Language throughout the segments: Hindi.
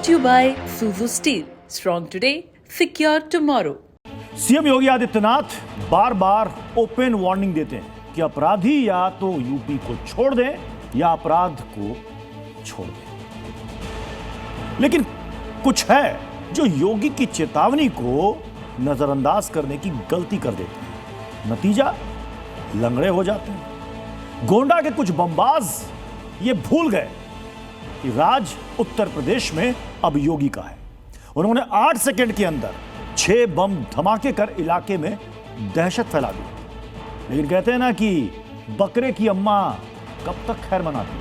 Brought to you by Suzu Steel. Strong today, secure tomorrow. CM Yogi Adityanath बार बार ओपन वार्निंग देते हैं कि अपराधी या तो यूपी को छोड़ दें या अपराध को छोड़ दें। लेकिन कुछ है जो योगी की चेतावनी को नजरअंदाज करने की गलती कर देते हैं। नतीजा लंगड़े हो जाते हैं। गोंडा के कुछ बमबाज ये भूल गए कि राज उत्तर प्रदेश में अब योगी का है। उन्होंने 8 सेकंड के अंदर 6 बम धमाके कर इलाके में दहशत फैला दी। लेकिन कहते हैं ना कि बकरे की अम्मा कब तक खैर मनाती।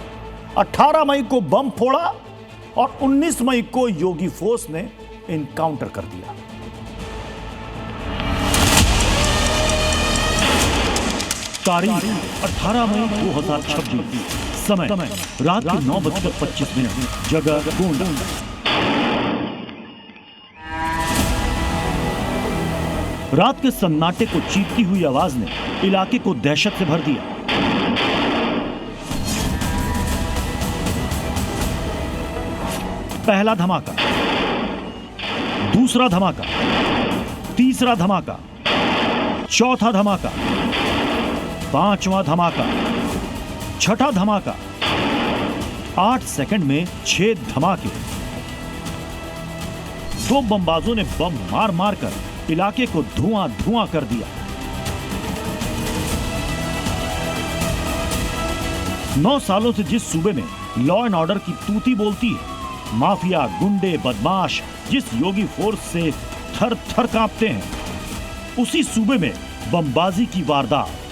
18 मई को बम फोड़ा और 19 मई को योगी फोर्स ने इनकाउंटर कर दिया। तारीख 18 मई 2026, समय रात के 9:25, जगह गोंडा। रात के सन्नाटे को चीखती हुई आवाज ने इलाके को दहशत से भर दिया। पहला धमाका, दूसरा धमाका, तीसरा धमाका, चौथा धमाका, पांचवा धमाका, छठा धमाका। 8 सेकंड में 6 धमाके। 2 बमबाजों ने बम मार मार कर इलाके को धुआं धुआं कर दिया। 9 सालों से जिस सूबे में लॉ एंड ऑर्डर की तूती बोलती है, माफिया, गुंडे, बदमाश जिस योगी फोर्स से थर थर कांपते हैं, उसी सूबे में बमबाजी की वारदात।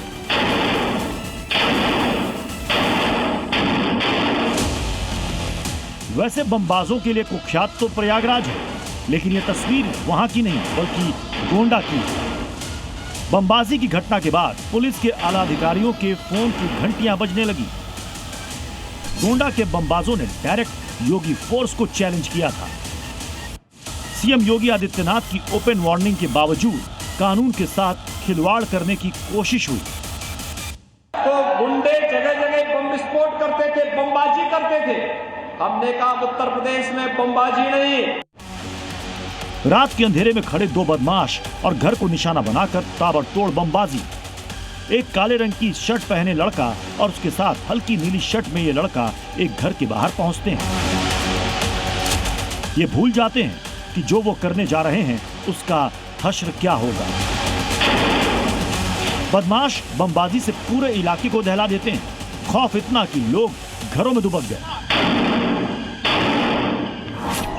वैसे बमबाजों के लिए कुख्यात तो प्रयागराज है, लेकिन यह तस्वीर वहां की नहीं बल्कि गोंडा की है। बमबाजी की घटना के बाद पुलिस के आला अधिकारियों के फोन की घंटियां बजने लगी। गोंडा के बमबाजों ने डायरेक्ट योगी फोर्स को चैलेंज किया था। सीएम योगी आदित्यनाथ की ओपन वार्निंग के बावजूद कानून के साथ खिलवाड़ करने की कोशिश हुई। तो गुंडे जगह जगह बम विस्फोट करते थे, बमबाजी करते थे। हमने कहा उत्तर प्रदेश में बमबाजी नहीं। रात के अंधेरे में खड़े 2 बदमाश और घर को निशाना बनाकर ताबड़तोड़ बमबाजी। एक काले रंग की शर्ट पहने लड़का और उसके साथ हल्की नीली शर्ट में ये लड़का एक घर के बाहर पहुंचते हैं। ये भूल जाते हैं कि जो वो करने जा रहे हैं उसका हश्र क्या होगा। बदमाश बमबाजी से पूरे इलाके को दहला देते हैं। खौफ इतना कि लोग घरों में दुबक गए।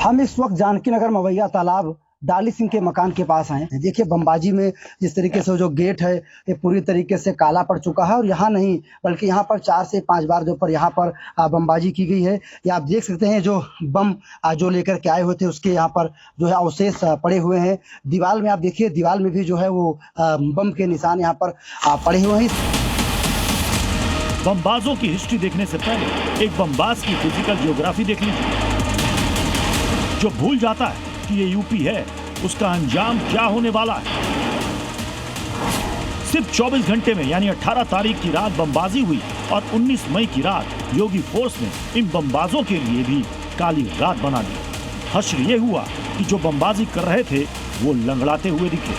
हम इस वक्त जानकी नगर मवैया तालाब डाली सिंह के मकान के पास आए। देखिए बमबाजी में जिस तरीके से जो गेट है ये पूरी तरीके से काला पड़ चुका है और यहाँ नहीं बल्कि यहाँ पर 4 से 5 बार जो पर यहाँ पर बमबाजी की गई है। ये आप देख सकते हैं जो बम जो लेकर के आए हुए थे उसके यहाँ पर जो है अवशेष पड़े हुए हैं। दीवार में आप देखिए, दीवार में भी जो है वो बम के निशान यहाँ पर पड़े हुए हैं। बमबाजों की हिस्ट्री देखने से पहले एक बमबाज की फिजिकल जियोग्राफी देख लीजिए। जो भूल जाता है कि ये यूपी है, उसका अंजाम क्या होने वाला है। सिर्फ 24 घंटे में यानी 18 तारीख की रात बमबाजी हुई और 19 मई की रात योगी फोर्स ने इन बमबाजों के लिए भी काली रात बना दी। हश्र ये हुआ कि जो बमबाजी कर रहे थे वो लंगड़ाते हुए दिखे।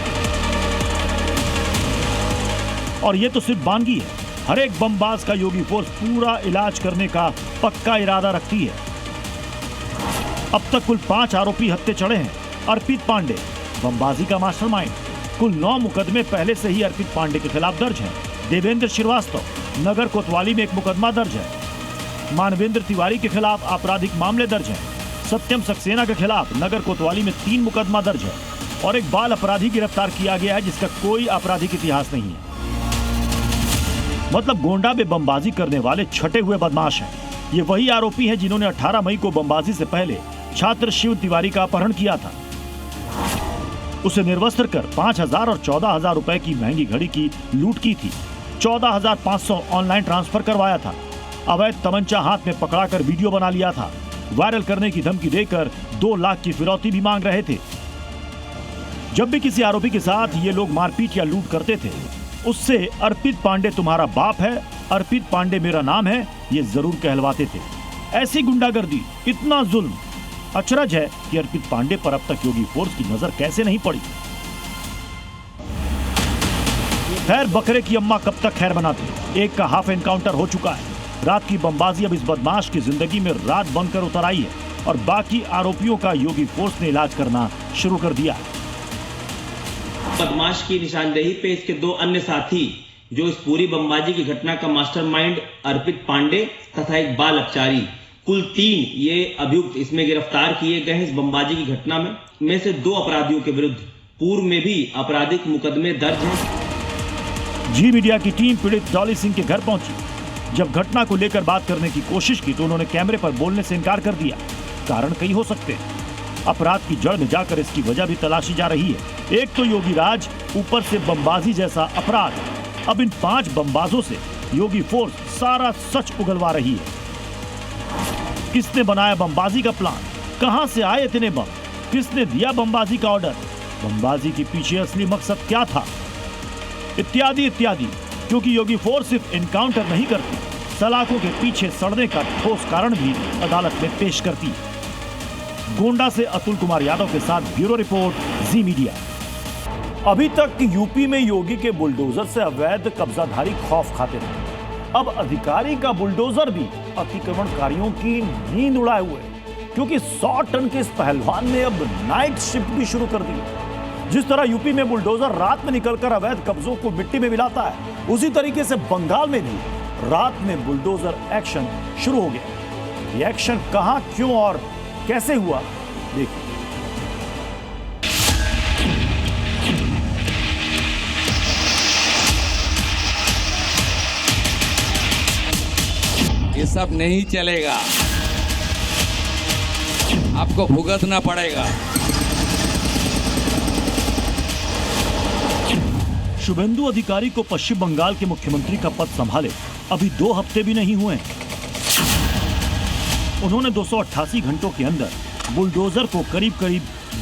और ये तो सिर्फ बानगी है। हर एक बमबाज का योगी फोर्स पूरा इलाज करने का पक्का इरादा रखती है। अब तक कुल 5 आरोपी हत्थे चढ़े हैं। अर्पित पांडे बमबाजी का मास्टरमाइंड। कुल 9 मुकदमे पहले से ही अर्पित पांडे के खिलाफ दर्ज हैं। देवेंद्र श्रीवास्तव नगर कोतवाली में एक मुकदमा दर्ज है। मानवेंद्र तिवारी के खिलाफ आपराधिक मामले दर्ज हैं। सत्यम सक्सेना के खिलाफ नगर कोतवाली में 3 मुकदमा दर्ज है और एक बाल अपराधी गिरफ्तार किया गया है जिसका कोई आपराधिक इतिहास नहीं है। मतलब गोंडा में बमबाजी करने वाले छटे हुए बदमाश हैं। ये वही आरोपी हैं जिन्होंने 18 मई को बमबाजी से पहले छात्र शिव तिवारी का अपहरण किया था। उसे निर्वस्त्र कर 5,000 और 14,000 रुपए की महंगी घड़ी की लूट की थी। 14,500 ऑनलाइन ट्रांसफर करवाया था। अवैध तमंचा हाथ में पकड़ाकर वीडियो बना लिया था। वायरल करने की धमकी देकर 2 लाख की फिरौती भी मांग रहे थे। जब भी किसी आरोपी के साथ ये लोग मारपीट या लूट करते थे, उससे अर्पित पांडे तुम्हारा बाप है, अर्पित पांडे मेरा नाम है, ये जरूर कहलवाते थे। ऐसी गुंडागर्दी, इतना जुल्म अचरज है कि अर्पित पांडे पर अब तक योगी फोर्स की नजर कैसे नहीं पड़ी। खैर, बकरे की अम्मा कब तक खैर बनाती। एक का हाफ एनकाउंटर हो चुका है। रात की बमबाजी अब इस बदमाश की जिंदगी में रात बनकर उतर आई है और बाकी आरोपियों का योगी फोर्स ने इलाज करना शुरू कर दिया। बदमाश की निशानदेही पे इसके दो अन्य साथी जो इस पूरी बमबाजी की घटना का मास्टरमाइंड अर्पित पांडे तथा एक बाल अपचारी, कुल 3 ये अभियुक्त इसमें गिरफ्तार किए गए हैं। इस बमबाजी की घटना में से 2 अपराधियों के विरुद्ध पूर्व में भी आपराधिक मुकदमे दर्ज हैं। जी मीडिया की टीम पीड़ित डॉली सिंह के घर पहुंची। जब घटना को लेकर बात करने की कोशिश की तो उन्होंने कैमरे पर बोलने से इनकार कर दिया। कारण कई हो सकते हैं। अपराध की जड़ में जाकर इसकी वजह भी तलाशी जा रही है। एक तो योगी राज, ऊपर से बमबाजी जैसा अपराध। अब इन 5 बमबाजों से योगी फोर्स सारा सच उगलवा रही है। किसने बनाया बमबाजी का प्लान? कहां से आए इतने बम? किसने दिया बमबाजी का ऑर्डर? बमबाजी के पीछे असली मकसद क्या था? इत्यादि इत्यादि। क्योंकि योगी फोर्स सिर्फ एनकाउंटर नहीं करती, सलाखों के पीछे सड़ने का ठोस कारण भी अदालत में पेश करती है। गोंडा से अतुल कुमार यादव के साथ ब्यूरो रिपोर्ट, जी मीडिया। अभी तक यूपी में योगी के बुलडोजर से अवैध कब्जाधारी खौफ खाते थे। अब अधिकारी का बुलडोजर भी अतिक्रमणकारियों की नींद उड़ाए हुए, क्योंकि 100 टन के इस पहलवान ने अब नाइट शिफ्ट भी शुरू कर दी। जिस तरह यूपी में बुलडोजर रात में निकलकर अवैध कब्जों को मिट्टी में मिलाता है, उसी तरीके से बंगाल में भी रात में बुलडोजर एक्शन शुरू हो गया। ये एक्शन कहां, क्यों और कैसे हुआ, देखिए। ये सब नहीं चलेगा, आपको भुगतना पड़ेगा। शुभेंदु अधिकारी को पश्चिम बंगाल के मुख्यमंत्री का पद संभाले अभी 2 हफ्ते भी नहीं हुए। उन्होंने 288 घंटों के अंदर बुलडोजर को करीब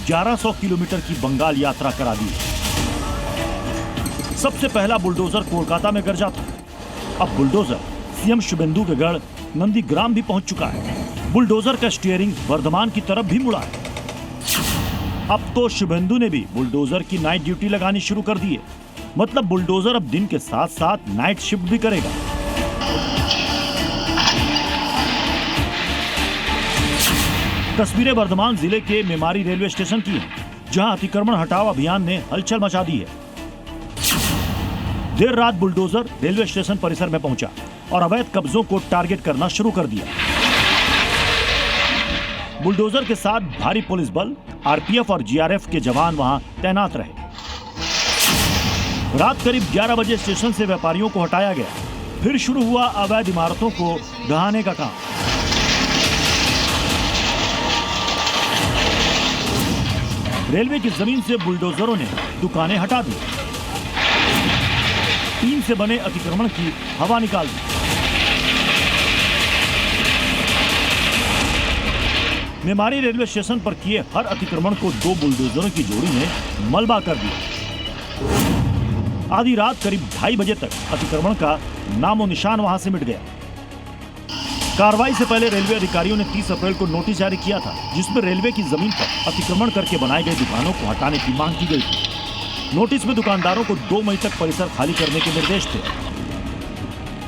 1100 किलोमीटर की बंगाल यात्रा करा दी। सबसे पहला बुलडोजर कोलकाता में गरजा था। अब बुलडोजर सीएम शुभेंदु के गढ़ नंदीग्राम भी पहुंच चुका है। बुलडोजर का स्टीयरिंग वर्धमान की तरफ भी मुड़ा है। अब तो शुभेंदु ने भी बुलडोजर की नाइट ड्यूटी लगानी शुरू कर दी है। मतलब बुलडोजर अब दिन के साथ साथ नाइट शिफ्ट भी करेगा। तस्वीरें वर्धमान जिले के मेमारी रेलवे स्टेशन की हैं, जहां अतिक्रमण हटाओ अभियान ने हलचल मचा दी है। देर रात बुलडोजर रेलवे स्टेशन परिसर में पहुंचा और अवैध कब्जों को टारगेट करना शुरू कर दिया। बुलडोजर के साथ भारी पुलिस बल, आरपीएफ और जीआरएफ के जवान वहां तैनात रहे। रात करीब 11 बजे स्टेशन से व्यापारियों को हटाया गया। फिर शुरू हुआ अवैध इमारतों को ढहाने का काम। रेलवे की जमीन से बुलडोजरों ने दुकानें हटा दी, टीन से बने अतिक्रमण की हवा निकाल दी। मेमारी रेलवे स्टेशन पर किए हर अतिक्रमण को 2 बुलडोजरों की जोड़ी ने मलबा कर दिया। आधी रात करीब 2:30 बजे तक अतिक्रमण का नामो निशान वहां से मिट गया। कार्रवाई से पहले रेलवे अधिकारियों ने 30 अप्रैल को नोटिस जारी किया था, जिसमें रेलवे की जमीन पर अतिक्रमण करके बनाई गई दुकानों को हटाने की मांग की गई थी। नोटिस में दुकानदारों को 2 मई तक परिसर खाली करने के निर्देश थे।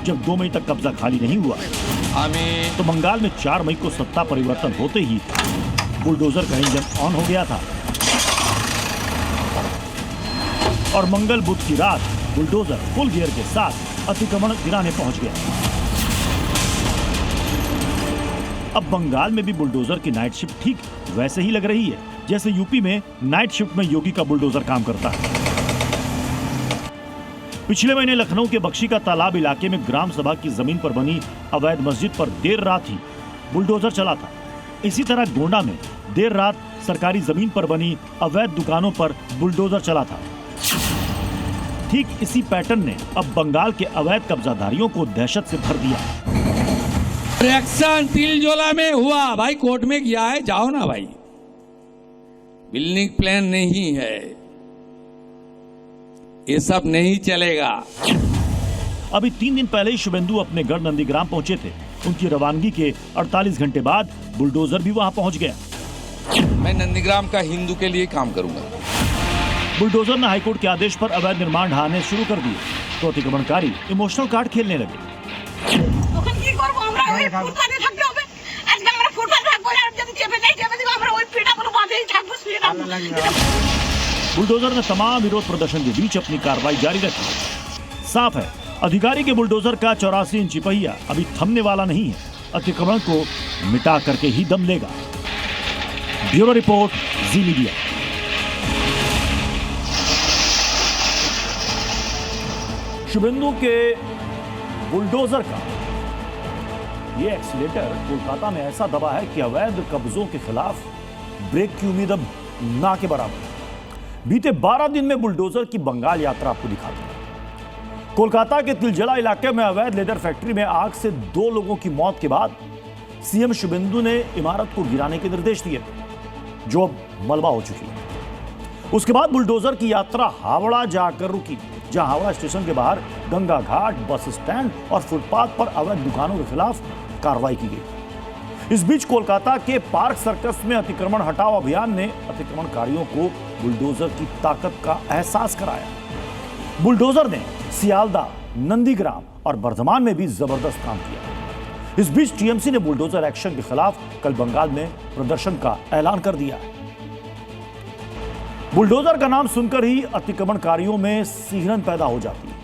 जब 2 मई तक कब्जा खाली नहीं हुआ तो बंगाल में 4 मई को सत्ता परिवर्तन होते ही बुलडोजर का इंजन ऑन हो गया था और मंगल बुध की रात बुलडोजर फुल गियर के साथ अतिक्रमण गिराने पहुंच गया। अब बंगाल में भी बुलडोजर की नाइट शिफ्ट ठीक वैसे ही लग रही है जैसे यूपी में नाइट शिफ्ट में योगी का बुलडोजर काम करता है। पिछले महीने लखनऊ के बख्शी का तालाब इलाके में ग्राम सभा की जमीन पर बनी अवैध मस्जिद पर देर रात ही बुलडोजर चला था। इसी तरह गोंडा में देर रात सरकारी जमीन पर बनी अवैध दुकानों पर बुलडोजर चला था। ठीक इसी पैटर्न ने अब बंगाल के अवैध कब्जाधारियों को दहशत से भर दिया। रिएक्शन तिलजोला में हुआ, भाई कोर्ट में गया है, जाओ ना भाई। बिल्डिंग प्लान नहीं है, ये सब नहीं चलेगा। अभी 3 दिन पहले ही शुभेंदु अपने गढ़ नंदीग्राम पहुंचे थे। उनकी रवानगी के 48 घंटे बाद बुलडोजर भी वहां पहुंच गया। मैं नंदीग्राम का हिंदू के लिए काम करूंगा। बुलडोजर ने हाईकोर्ट के आदेश पर अवैध निर्माण ढहाने शुरू कर दिए तो अतिक्रमणकारी इमोशनल कार्ड खेलने लगे। बुलडोजर ने तमाम विरोध प्रदर्शन के बीच अपनी कार्रवाई जारी रखी। साफ है, अधिकारी के बुलडोजर का 84 इंची पहिया अभी थमने वाला नहीं है, अतिक्रमण को मिटा करके ही दम लेगा। ब्यूरो रिपोर्ट, जी मीडिया। शुभेंदु के बुलडोजर का ये एक्सीलेटर कोलकाता में ऐसा दबा है कि अवैध कब्जों के खिलाफ ब्रेक की उम्मीद अब ना के बराबर है। बीते 12 दिन में बुलडोजर की बंगाल यात्रा आपको दिखाते हैं। कोलकाता के तिलजला इलाके में अवैध लेदर फैक्ट्री में आग से 2 लोगों की मौत के बाद सीएम शुभेंदु ने इमारत को गिराने के निर्देश दिए, जो अब मलबा हो चुकी है। उसके बाद बुलडोजर की यात्रा हावड़ा जाकर रुकी, जहां हावड़ा स्टेशन के बाहर गंगा घाट, बस स्टैंड और फुटपाथ पर अवैध दुकानों के खिलाफ कार्रवाई की गई। इस बीच कोलकाता के पार्क सर्कस में अतिक्रमण हटाओ अभियान ने अतिक्रमणकारियों को बुलडोजर की ताकत का एहसास कराया। बुलडोजर ने सियालदा, नंदीग्राम और बर्धमान में भी जबरदस्त काम किया। इस बीच टीएमसी ने बुलडोजर एक्शन के खिलाफ कल बंगाल में प्रदर्शन का ऐलान कर दिया है। बुलडोजर का नाम सुनकर ही अतिक्रमणकारियों में सिहरन पैदा हो जाती है,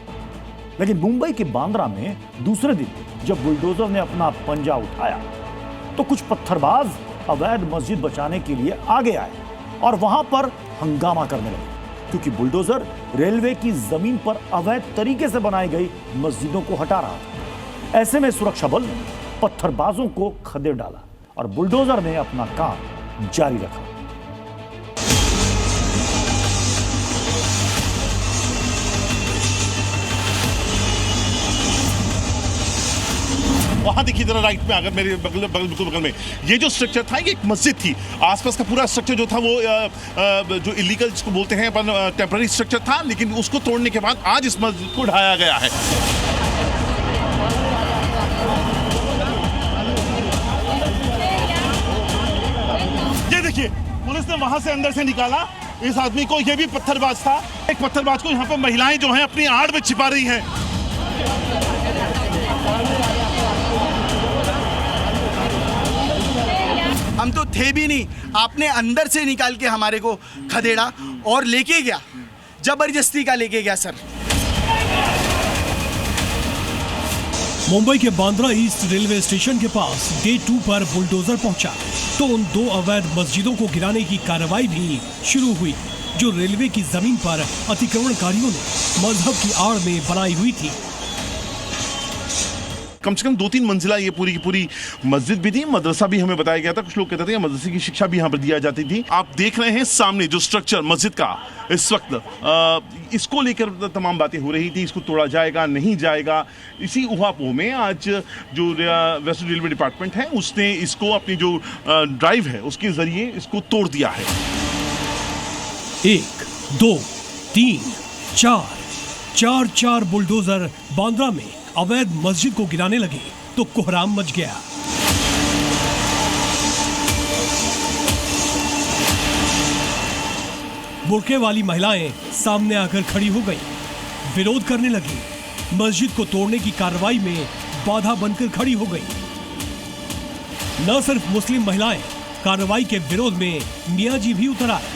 लेकिन मुंबई के बांद्रा में दूसरे दिन जब बुलडोजर ने अपना पंजा उठाया तो कुछ पत्थरबाज अवैध मस्जिद बचाने के लिए आगे आए और वहां पर हंगामा करने लगे, क्योंकि बुलडोजर रेलवे की जमीन पर अवैध तरीके से बनाई गई मस्जिदों को हटा रहा था। ऐसे में सुरक्षा बल ने पत्थरबाजों को खदेड़ डाला और बुलडोजर ने अपना काम जारी रखा। वहां देखिए जरा राइट में, अगर मेरे बगल में ये जो स्ट्रक्चर था, ये एक मस्जिद थी। आसपास का पूरा स्ट्रक्चर जो था वो जो इलीगल जिसको बोलते हैं अपन टेम्पररी स्ट्रक्चर था, लेकिन उसको तोड़ने के बाद आज इस मस्जिद को ढाया गया है। ये देखिए, पुलिस ने वहां से अंदर से निकाला इस आदमी को। ये भी पत्थरबाज था। एक पत्थरबाज को यहाँ पर महिलाएं जो हैं अपनी आड़ में छिपा रही हैं। हम तो थे भी नहीं, आपने अंदर से निकाल के हमारे को खदेड़ा और लेके गया, जबरदस्ती का लेके गया सर। मुंबई के बांद्रा ईस्ट रेलवे स्टेशन के पास गेट 2 पर बुलडोजर पहुंचा तो उन 2 अवैध मस्जिदों को गिराने की कार्रवाई भी शुरू हुई, जो रेलवे की जमीन पर अतिक्रमणकारियों ने मजहब की आड़ में बनाई हुई थी। कम से कम 2-3 मंजिला ये पूरी की पूरी मस्जिद भी थी, मदरसा भी हमें बताया गया था। कुछ लोग कहते थे मदरसे की शिक्षा भी यहाँ पर दिया जाती थी। आप देख रहे हैं सामने जो स्ट्रक्चर मस्जिद का इस वक्त, इसको लेकर तमाम बातें हो रही थी। इसको तोड़ा जाएगा, नहीं जाएगा। इसी उहापोह में आज जो वेस्टर्न रेलवे डिपार्टमेंट है उसने इसको अपनी जो ड्राइव है उसके जरिए इसको तोड़ दिया है। 1, 2, 3, 4 बुलडोजर बांद्रा में अवैध मस्जिद को गिराने लगे तो कोहराम मच गया। बुर्के वाली महिलाएं सामने आकर खड़ी हो गई, विरोध करने लगी। मस्जिद को तोड़ने की कार्रवाई में बाधा बनकर खड़ी हो गई। न सिर्फ मुस्लिम महिलाएं कार्रवाई के विरोध में मियां जी भी उतर आए।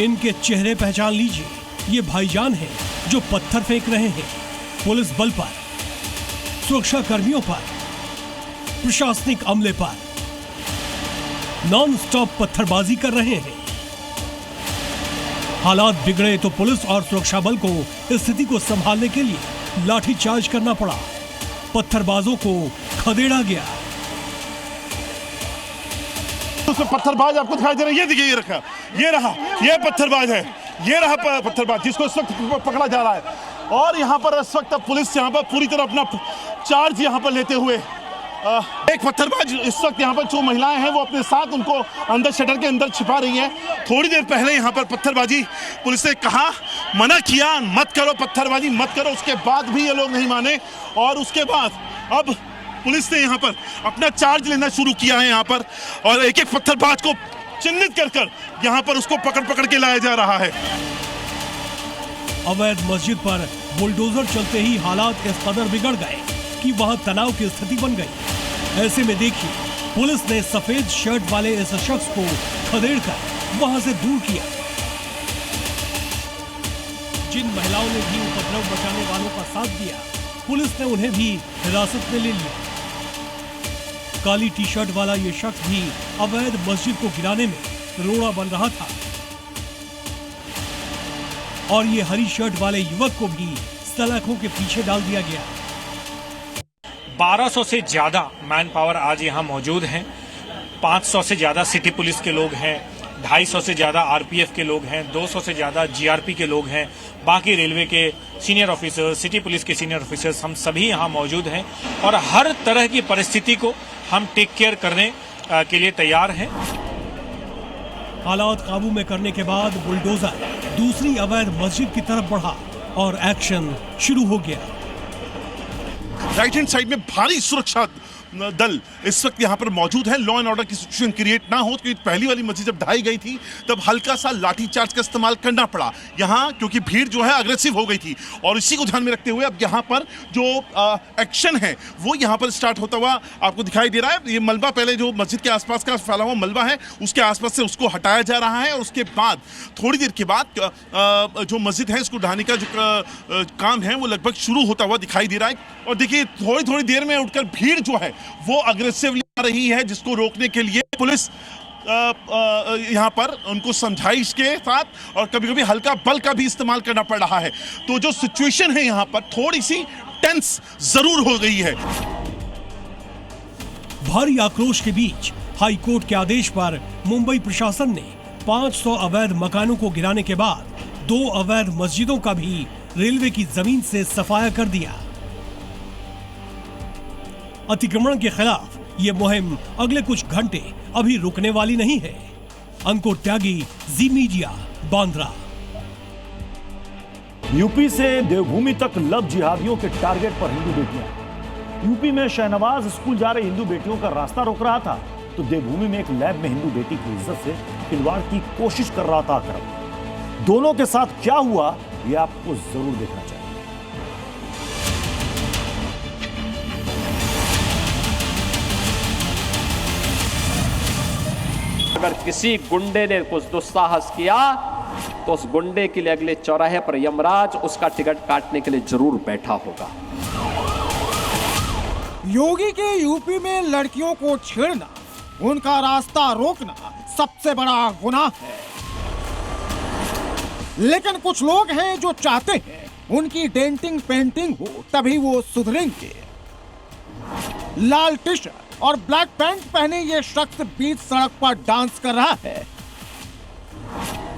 इनके चेहरे पहचान लीजिए, ये भाईजान हैं जो पत्थर फेंक रहे हैं पुलिस बल पर, सुरक्षा कर्मियों पर, प्रशासनिक अमले पर। नॉन स्टॉप पत्थरबाजी कर रहे हैं। हालात बिगड़े तो पुलिस और सुरक्षा बल को स्थिति को संभालने के लिए लाठीचार्ज करना पड़ा। पत्थरबाजों को खदेड़ा गया। उसमें पत्थरबाज आपको दिखाई दे रहा है। ये देखिए, ये रखा, ये रहा, ये पत्थरबाज है। ये रहा पत्थरबाज जिसको इस वक्त पकड़ा जा रहा है। और यहाँ पर इस वक्त पुलिस यहाँ पर पूरी तरह अपना चार्ज यहाँ पर लेते हुए एक पत्थरबाज इस वक्त यहाँ पर जो महिलाएं हैं वो अपने साथ उनको अंदर शटर के अंदर छिपा रही हैं। थोड़ी देर पहले यहाँ पर पत्थरबाजी पुलिस ने कहा, मना किया, मत करो पत्थरबाजी मत करो। उसके बाद भी ये लोग नहीं माने और उसके बाद अब पुलिस ने यहाँ पर अपना चार्ज लेना शुरू किया है यहाँ पर और एक एक पत्थरबाज को चिन्हित कर यहाँ पर उसको पकड़ के लाया जा रहा है। अवैध मस्जिद पर बुलडोजर चलते ही हालात इस कदर बिगड़ गए कि वहां तनाव की स्थिति बन गई। ऐसे में देखिए, पुलिस ने सफेद शर्ट वाले इस शख्स को खदेड़कर वहां से दूर किया। जिन महिलाओं ने भी उपद्रव बचाने वालों का साथ दिया, पुलिस ने उन्हें भी हिरासत में ले लिया। काली टी शर्ट वाला ये शख्स भी अवैध मस्जिद को गिराने में रोड़ा बन रहा था और ये हरी शर्ट वाले युवक को भी सलाखों के पीछे डाल दिया गया। 1200 से ज्यादा मैन पावर आज यहाँ मौजूद हैं। 500 से ज्यादा सिटी पुलिस के लोग हैं, 250 से ज्यादा आरपीएफ के लोग हैं, 200 से ज्यादा जीआरपी के लोग हैं, बाकी रेलवे के सीनियर ऑफिसर्स, सिटी पुलिस के सीनियर ऑफिसर्स, हम सभी यहाँ मौजूद हैं और हर तरह की परिस्थिति को हम टेक केयर करने के लिए तैयार हैं। हालात काबू में करने के बाद बुलडोजर दूसरी अवैध मस्जिद की तरफ बढ़ा और एक्शन शुरू हो गया। राइट हैंड साइड में भारी सुरक्षा दल इस वक्त यहाँ पर मौजूद है। लॉ एंड ऑर्डर की सिचुएशन क्रिएट ना हो, क्योंकि पहली वाली मस्जिद जब ढाई गई थी तब हल्का सा लाठीचार्ज का इस्तेमाल करना पड़ा यहाँ, क्योंकि भीड़ जो है अग्रेसिव हो गई थी। और इसी को ध्यान में रखते हुए अब यहाँ पर जो एक्शन है वो यहाँ पर स्टार्ट होता हुआ आपको दिखाई दे रहा है। ये मलबा पहले जो मस्जिद के आसपास का फैला हुआ मलबा है उसके आसपास से उसको हटाया जा रहा है और उसके बाद थोड़ी देर के बाद जो मस्जिद है इसको ढाने का जो काम है वो लगभग शुरू होता हुआ दिखाई दे रहा है। और देखिए थोड़ी देर में उठकर भीड़ जो है वो अग्रेसिवली आ रही है, जिसको रोकने के लिए पुलिस यहाँ पर उनको समझाइश के साथ और कभी-कभी हल्का बल का भी इस्तेमाल करना पड़ रहा है। तो जो सिचुएशन है यहाँ पर थोड़ी सी टेंस जरूर हो गई है। भारी आक्रोश के बीच हाई कोर्ट के आदेश पर मुंबई प्रशासन ने 500 अवैध मकानों को गिराने के बाद 2 अवैध मस्जिदों का भी रेलवे की जमीन से सफाया कर दिया। अतिक्रमण के खिलाफ ये मुहिम अगले कुछ घंटे अभी रुकने वाली नहीं है। अंकुर त्यागी, जी मीडिया, बांद्रा। यूपी से देवभूमि तक लव जिहादियों के टारगेट पर हिंदू बेटियां। यूपी में शहनवाज स्कूल जा रही हिंदू बेटियों का रास्ता रोक रहा था तो देवभूमि में एक लैब में हिंदू बेटी की इज्जत से खिलवाड़ की कोशिश कर रहा था अकरम। दोनों के साथ क्या हुआ ये आपको जरूर देखना चाहिए। अगर किसी गुंडे ने कुछ दुस्साहस किया तो उस गुंडे के लिए अगले चौराहे पर यमराज उसका टिकट काटने के लिए जरूर बैठा होगा। योगी के यूपी में लड़कियों को छेड़ना, उनका रास्ता रोकना सबसे बड़ा गुनाह है। लेकिन कुछ लोग हैं जो चाहते हैं उनकी डेंटिंग पेंटिंग हो तभी वो सुधरेंगे। लाल टी शर्ट और ब्लैक पैंट पहने ये शख्स बीच सड़क पर डांस कर रहा है,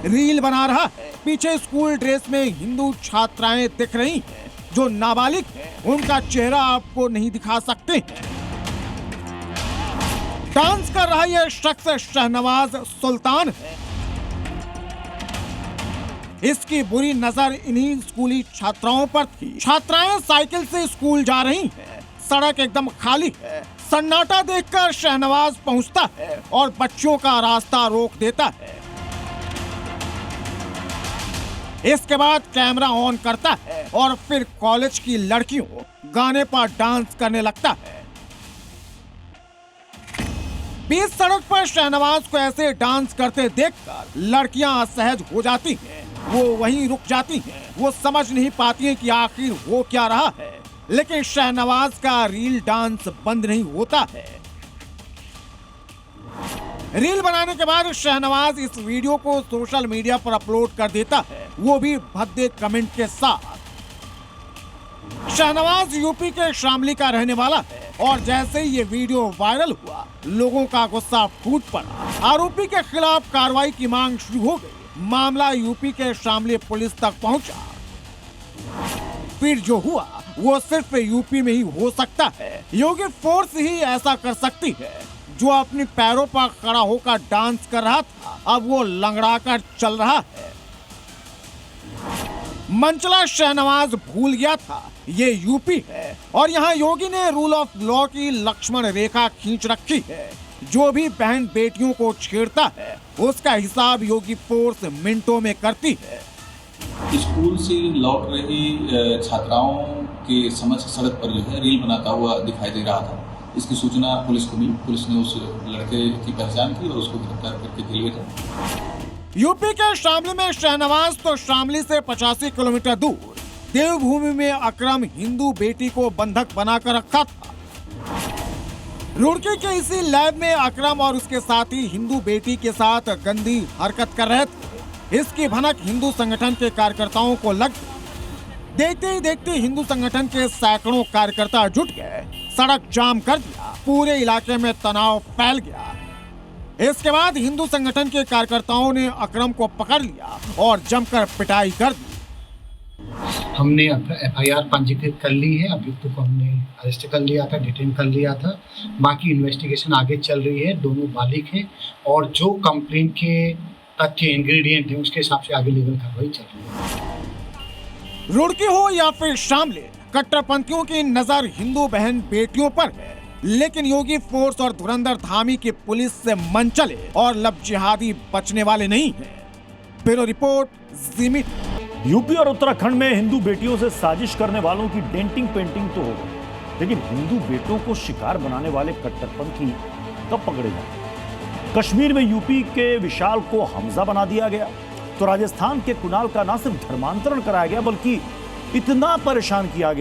रील बना रहा है। पीछे स्कूल ड्रेस में हिंदू छात्राएं दिख रही हैं जो नाबालिग हैं, उनका चेहरा आपको नहीं दिखा सकते हैं। डांस कर रहा यह शख्स शहनवाज सुल्तान है। इसकी बुरी नजर इन्हीं स्कूली छात्राओं पर थी। छात्राएं साइकिल से स्कूल जा रही हैं, सड़क एकदम खाली है। सन्नाटा देखकर शहनवाज पहुंचता है और बच्चों का रास्ता रोक देता है। इसके बाद कैमरा ऑन करता है और फिर कॉलेज की लड़कियों गाने पर डांस करने लगता है। बीच सड़क पर शहनवाज को ऐसे डांस करते देखकर लड़कियां असहज हो जाती हैं। वो वहीं रुक जाती हैं। वो समझ नहीं पाती हैं कि आखिर हो क्या रहा है। लेकिन शहनवाज का रील डांस बंद नहीं होता है। रील बनाने के बाद शहनवाज इस वीडियो को सोशल मीडिया पर अपलोड कर देता है, वो भी भद्दे कमेंट के साथ। शहनवाज यूपी के शामली का रहने वाला है और जैसे ही ये वीडियो वायरल हुआ लोगों का गुस्सा फूट पड़ा। आरोपी के खिलाफ कार्रवाई की मांग शुरू हो गई। मामला यूपी के शामली पुलिस तक पहुंचा। फिर जो हुआ वो सिर्फ यूपी में ही हो सकता है। योगी फोर्स ही ऐसा कर सकती है। जो अपने पैरों पर खड़ा होकर डांस कर रहा था अब वो लंगड़ा कर चल रहा है। मंचला शहनवाज भूल गया था ये यूपी है और यहाँ योगी ने रूल ऑफ लॉ की लक्ष्मण रेखा खींच रखी है। जो भी बहन बेटियों को छेड़ता है उसका हिसाब योगी फोर्स मिनटों में करती है। स्कूल से लौट रही छात्राओं के समक्ष सड़क पर जो है रील बनाता हुआ दिखाई दे रहा था। इसकी सूचना पुलिस को मिली। पुलिस ने उस लड़के की पहचान की और उसको गिरफ्तार करके जेल भेजा। यूपी के शामली में शहनवाज तो शामली से 85 किलोमीटर दूर देवभूमि में अकरम हिंदू बेटी को बंधक बनाकर रखा था। रुड़की के इसी लैब में अकरम और उसके साथी हिंदू बेटी के साथ गंदी हरकत कर रहे थे। इसकी भनक हिंदू संगठन के कार्यकर्ताओं को लग गई। देखते ही देखते हिंदू संगठन के सैकड़ों कार्यकर्ता जुट गए, सड़क जाम कर दिया, पूरे इलाके में तनाव फैल गया। इसके बाद हिंदू संगठन के कार्यकर्ताओं ने अकरम को पकड़ लिया और जमकर पिटाई कर दी। हमने FIR पंजीकृत कर ली है, अभियुक्त को हमने अरेस्ट कर लिया था, डिटेन कर लिया था। बाकी इन्वेस्टिगेशन आगे चल रही है, दोनों मालिक हैं और जो कंप्लेंट के तथ्य इंग्रेडिएंट हैं उसके हिसाब से आगे लीगल कार्रवाई चल रही है। रुड़की हो या फिर शामली, कट्टरपंथियों की नजर हिंदू बहन बेटियों पर है, लेकिन योगी फोर्स और धुरंधर धामी की पुलिस से मनचले और लब जिहादी बचने वाले नहीं हैं। ब्यूरो रिपोर्ट, जी मीडिया। यूपी और उत्तराखंड में हिंदू बेटियों से साजिश करने वालों की डेंटिंग पेंटिंग तो हो गई, लेकिन हिंदू बेटों को शिकार बनाने वाले कट्टरपंथी कब पकड़े जाए? कश्मीर में यूपी के विशाल को हमजा बना दिया गया, तो राजस्थान के कुणाल का न सिर्फ धर्मांतरण कराया गया बल्कि इतना परेशान किया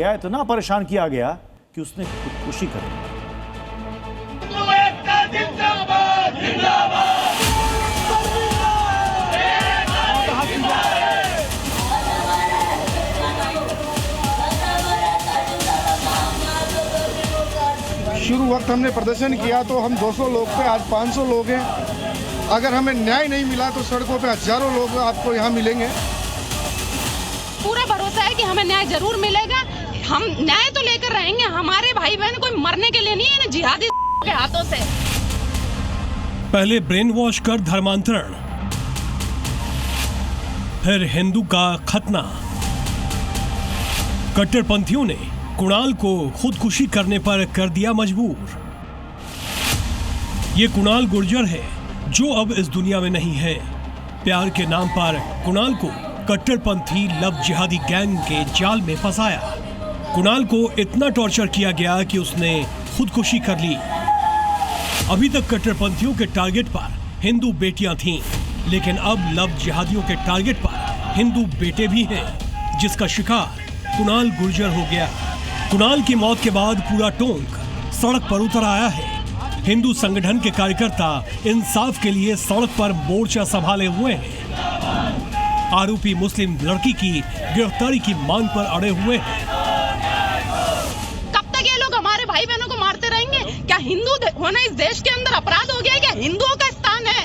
गया कि उसने खुदकुशी कर ली। शुरू वक्त हमने प्रदर्शन किया तो हम 200 लोग थे, आज 500 लोग हैं। अगर हमें न्याय नहीं मिला तो सड़कों पे हजारों लोग आपको यहाँ मिलेंगे। पूरा भरोसा है कि हमें न्याय जरूर मिलेगा। हम न्याय तो लेकर रहेंगे। हमारे भाई बहन कोई मरने के लिए नहीं है, जिहादी के हाथों से। पहले ब्रेन वॉश कर धर्मांतरण, फिर हिंदू का खतना। कट्टरपंथियों ने कुणाल को खुदकुशी करने पर कर दिया मजबूर। ये कुणाल गुर्जर है जो अब इस दुनिया में नहीं है। प्यार के नाम पर कुणाल को कट्टरपंथी लव जिहादी गैंग के जाल में फंसाया। कुणाल को इतना टॉर्चर किया गया कि उसने खुदकुशी कर ली। अभी तक कट्टरपंथियों के टारगेट पर हिंदू बेटियां थीं, लेकिन अब लव जिहादियों के टारगेट पर हिंदू बेटे भी हैं, जिसका शिकार कुणाल गुर्जर हो गया। कुणाल की मौत के बाद पूरा टोंक सड़क पर उतर आया है। हिंदू संगठन के कार्यकर्ता इंसाफ के लिए सड़क पर मोर्चा संभाले हुए हैं। आरोपी मुस्लिम लड़की की गिरफ्तारी की मांग पर अड़े हुए हैं। कब तक ये लोग हमारे भाई बहनों को मारते रहेंगे? क्या हिंदू होना इस देश के अंदर अपराध हो गया है? क्या हिंदुओं का स्थान है?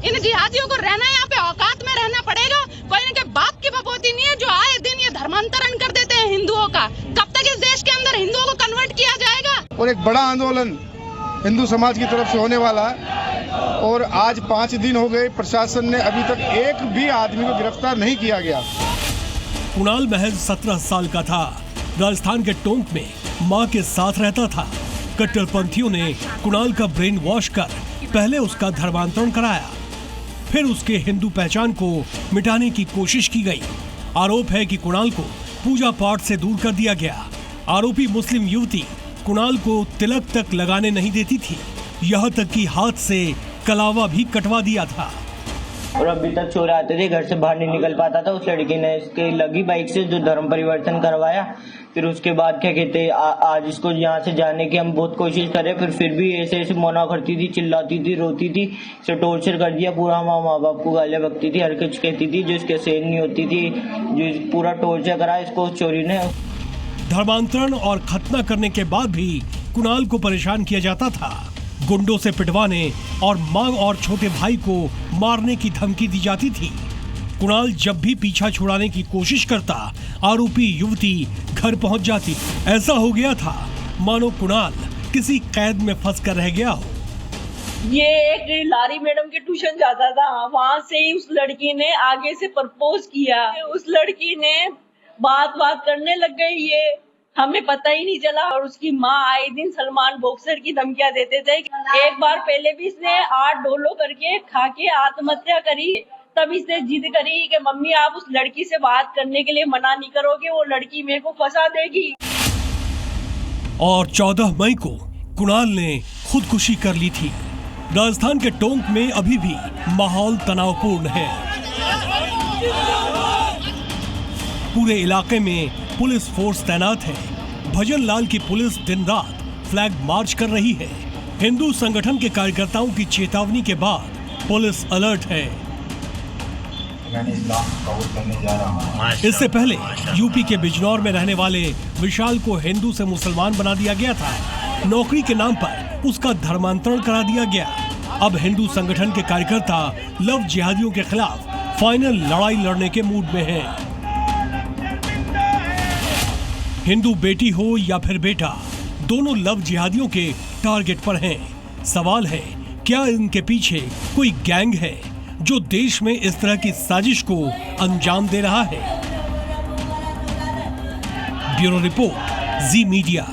इन जिहादियों को रहना यहाँ पे औकात में रहना पड़ेगा। कोई इनके बाप की बपोती नहीं है जो आए दिन ये धर्मांतरण कर देते हैं हिंदुओं का। कब तक इस देश के अंदर हिंदुओं को कन्वर्ट किया जाएगा? और एक बड़ा आंदोलन हिंदू समाज की तरफ से होने वाला है और आज 5 दिन हो गए, प्रशासन ने अभी तक एक भी आदमी को गिरफ्तार नहीं किया गया। कुणाल महज 17 साल का था। राजस्थान के टोंक में मां के साथ रहता था। कट्टरपंथियों ने कुणाल का ब्रेन वॉश कर पहले उसका धर्मांतरण कराया, फिर उसके हिंदू पहचान को मिटाने की कोशिश की गई। आरोप है कि कुणाल को पूजा पाठ से दूर कर दिया गया। आरोपी मुस्लिम युवती कुणाल को तिलक तक लगाने नहीं देती थी, यहाँ तक कि हाथ से कलावा भी कटवा दिया था। और अभी तक चोर आते थे, घर से बाहर नहीं निकल पाता था। उस लड़की ने इसके लगी बाइक से जो धर्म परिवर्तन करवाया। फिर उसके बाद क्या कहते आज इसको यहाँ से जाने की हम बहुत कोशिश करे, फिर भी ऐसे ऐसे मना करती थी, चिल्लाती थी, रोती थी, इसे टॉर्चर कर दिया पूरा। माँ बाप को गालियां बकती थी, हर कुछ कहती थी जो इसके सहन नहीं होती थी। जो पूरा टॉर्चर करा इसको चोरी ने। धर्मांतरण और खतना करने के बाद भी कुणाल को परेशान किया जाता था। गुंडों से पिटवाने और मां और छोटे भाई को मारने की धमकी दी जाती थी। कुणाल जब भी पीछा छुड़ाने की कोशिश करता, आरोपी युवती घर पहुंच जाती। ऐसा हो गया था मानो कुणाल किसी कैद में फंस कर रह गया हो। ये एक लारी मैडम के ट्यूशन जाता था, वहाँ से ही उस लड़की ने आगे से प्रपोज किया। उस लड़की ने बात करने लग गई। ये हमें पता ही नहीं चला। और उसकी माँ आए दिन सलमान बॉक्सर की धमकियां देते थे। एक बार पहले भी इसने 8 डोलो करके खा के आत्महत्या करी। तब इसने जिद करी कि मम्मी आप उस लड़की से बात करने के लिए मना नहीं करोगे, वो लड़की मेरे को फंसा देगी। और 14 मई को कुणाल ने खुदकुशी कर ली थी। राजस्थान के टोंक में अभी भी माहौल तनावपूर्ण है। पूरे इलाके में पुलिस फोर्स तैनात है। भजन लाल की पुलिस दिन रात फ्लैग मार्च कर रही है। हिंदू संगठन के कार्यकर्ताओं की चेतावनी के बाद पुलिस अलर्ट है। इससे पहले यूपी के बिजनौर में रहने वाले विशाल को हिंदू से मुसलमान बना दिया गया था। नौकरी के नाम पर उसका धर्मांतरण करा दिया गया। अब हिंदू संगठन के कार्यकर्ता लव जिहादियों के खिलाफ फाइनल लड़ाई लड़ने के मूड में हैं। हिंदू बेटी हो या फिर बेटा, दोनों लव जिहादियों के टारगेट पर हैं। सवाल है, क्या इनके पीछे कोई गैंग है जो देश में इस तरह की साजिश को अंजाम दे रहा है? ब्यूरो रिपोर्ट, जी मीडिया।